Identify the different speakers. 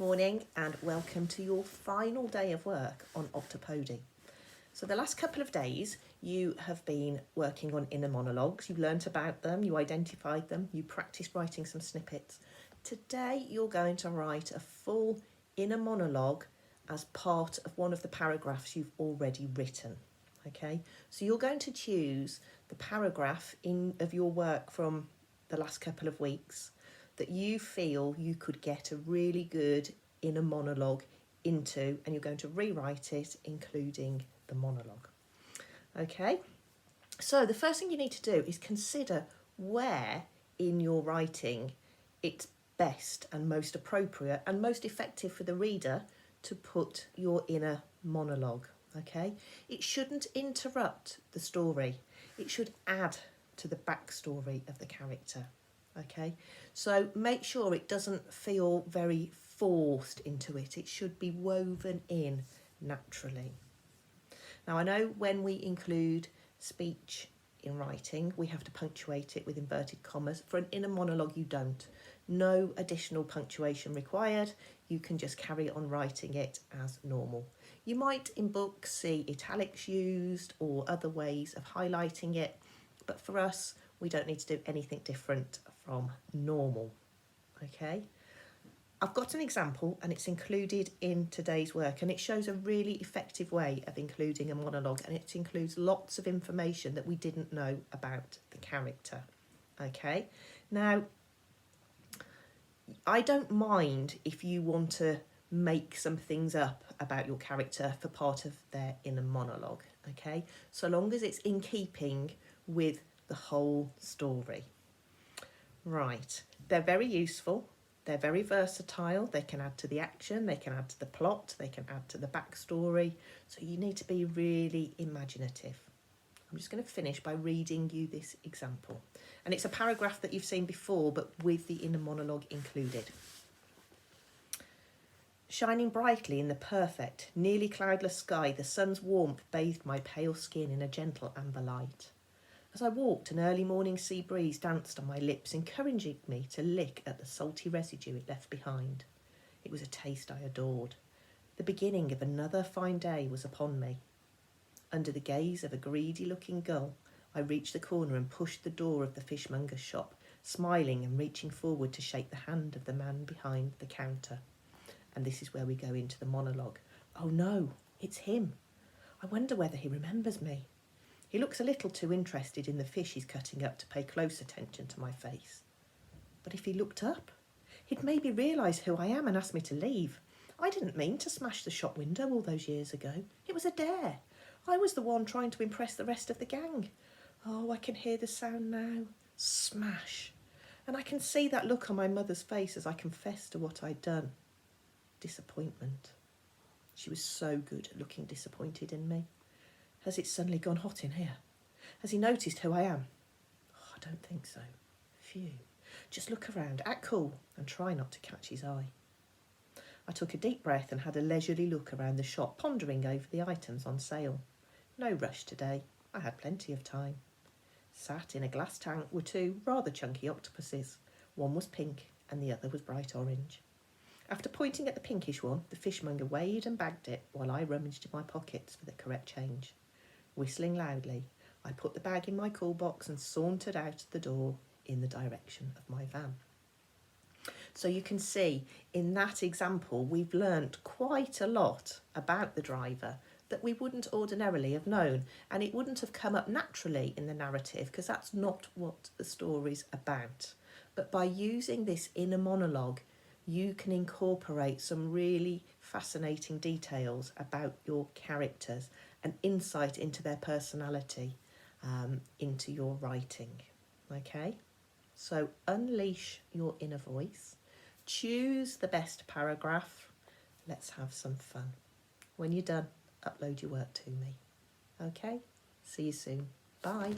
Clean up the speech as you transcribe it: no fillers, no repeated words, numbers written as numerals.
Speaker 1: Morning and welcome to your final day of work on Octopody. So the last couple of days you have been working on inner monologues. You learnt about them, you identified them, you practiced writing some snippets. Today you're going to write a full inner monologue as part of one of the paragraphs you've already written. Okay, so you're going to choose the paragraph of your work from the last couple of weeks that you feel you could get a really good inner monologue into, and you're going to rewrite it including the monologue. Okay, so the first thing you need to do is consider where in your writing it's best and most appropriate and most effective for the reader to put your inner monologue. Okay, it shouldn't interrupt the story, it should add to the backstory of the character. Okay, so make sure it doesn't feel very forced into it. It should be woven in naturally. Now, I know when we include speech in writing, we have to punctuate it with inverted commas. For an inner monologue, you don't. No additional punctuation required. You can just carry on writing it as normal. You might in books see italics used or other ways of highlighting it, but for us, we don't need to do anything different from normal. Okay, I've got an example and it's included in today's work, and it shows a really effective way of including a monologue, and it includes lots of information that we didn't know about the character. Okay, now I don't mind if you want to make some things up about your character for part of their inner monologue, okay, so long as it's in keeping with the whole story. Right, they're very useful, they're very versatile, they can add to the action, they can add to the plot, they can add to the backstory, so you need to be really imaginative. I'm just going to finish by reading you this example, and it's a paragraph that you've seen before but with the inner monologue included. Shining brightly in the perfect, nearly cloudless sky, the sun's warmth bathed my pale skin in a gentle amber light. As I walked, an early morning sea breeze danced on my lips, encouraging me to lick at the salty residue it left behind. It was a taste I adored. The beginning of another fine day was upon me. Under the gaze of a greedy-looking gull, I reached the corner and pushed the door of the fishmonger's shop, smiling and reaching forward to shake the hand of the man behind the counter. And this is where we go into the monologue. Oh no, it's him. I wonder whether he remembers me. He looks a little too interested in the fish he's cutting up to pay close attention to my face. But if he looked up, he'd maybe realise who I am and ask me to leave. I didn't mean to smash the shop window all those years ago. It was a dare. I was the one trying to impress the rest of the gang. Oh, I can hear the sound now. Smash. And I can see that look on my mother's face as I confessed to what I'd done. Disappointment. She was so good at looking disappointed in me. Has it suddenly gone hot in here? Has he noticed who I am? Oh, I don't think so. Phew. Just look around, act cool, and try not to catch his eye. I took a deep breath and had a leisurely look around the shop, pondering over the items on sale. No rush today. I had plenty of time. Sat in a glass tank were two rather chunky octopuses. One was pink and the other was bright orange. After pointing at the pinkish one, the fishmonger weighed and bagged it while I rummaged in my pockets for the correct change. Whistling loudly, I put the bag in my call box and sauntered out the door in the direction of my van. So you can see in that example, we've learnt quite a lot about the driver that we wouldn't ordinarily have known, and it wouldn't have come up naturally in the narrative because that's not what the story's about. But by using this inner monologue, you can incorporate some really fascinating details about your characters and insight into their personality into your writing. Okay, so unleash your inner voice, choose the best paragraph, let's have some fun. When you're done, upload your work to me. Okay, see you soon. Bye.